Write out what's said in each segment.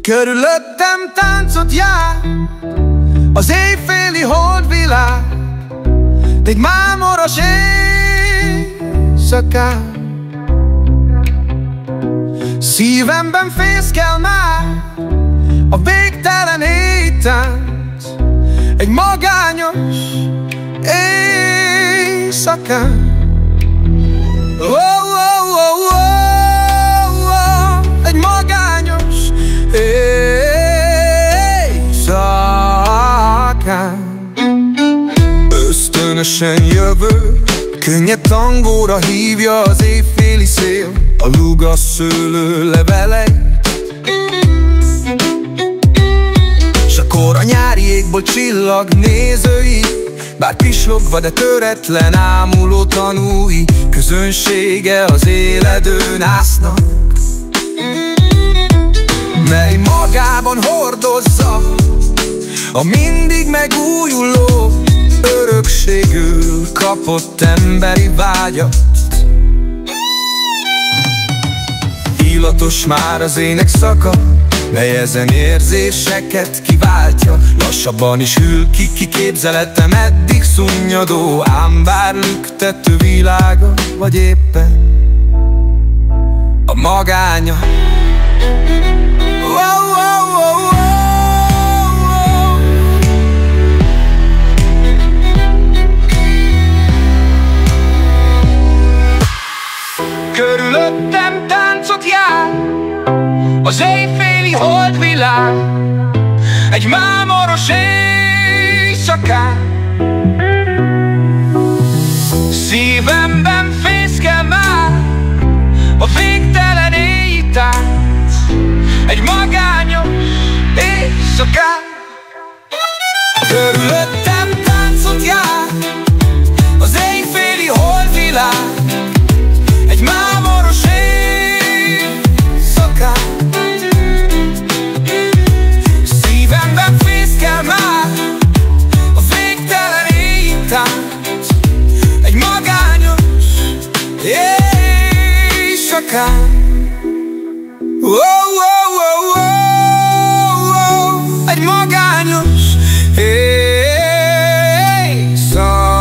Körülöttem táncot jár az éjféli holdvilág, egy mámoros éjszakán. Szívemben fészkel már a végtelen éjtánc, egy magányos éjszakán. Oh, oh, oh, oh, oh, egy magányos éjszakán. Ösztönösen jövő, könnyed tangóra hívja az éjféli szél a lugas szőlő leveleit, s akkor a nyári égból csillag nézői, bár pislogva, de töretlen ámuló tanúi, közönsége az éledőn ásznak, mely magában hordozza a mindig megújuló, örökségül kapott emberi vágyat. Illatos már az ének szaka, mely ezen érzéseket kiváltja. Lassabban is hűl ki képzeletem eddig szunnyadó, ám bár lüktető világa, vagy éppen a magánya. Oh, oh, oh, oh, oh. Körülöttem táncot jár az éjféli holdvilág, egy mámoros éjszakán. Szívemben fészkel már a végtelen éjtánc, egy magányos éjszakán. Körülöttem táncot jár az éjféli holdvilág, egy mámoros éjszakán. Szívemben fészkel már a végtelen éjtánc, egy magányos éjszakán. Oh, oh, oh, oh, oh, egy magányos éjszakán.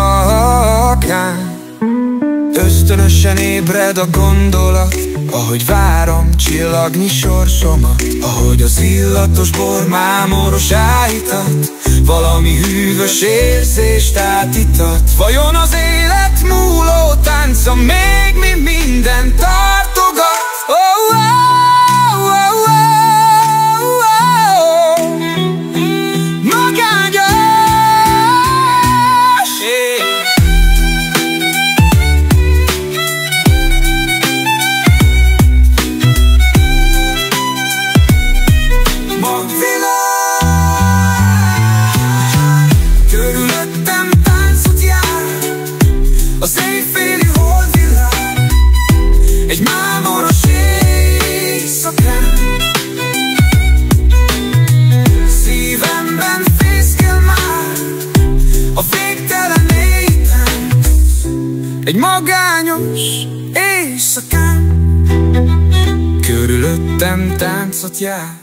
Ösztönösen ébred a gondolat, ahogy várom csillagnyi sorsomat, ahogy az illatos bor mámoros áhítat, valami hűvös érzést átítat. Vajon az élet múló tánca még mi mindent tartogat? Oh, oh, oh, oh, oh, oh. Magányos az éjféli holdvilág, egy mámoros éjszakán. Szívemben fészkel már a végtelen éjtánc, egy magányos éjszakán. Körülöttem táncot jár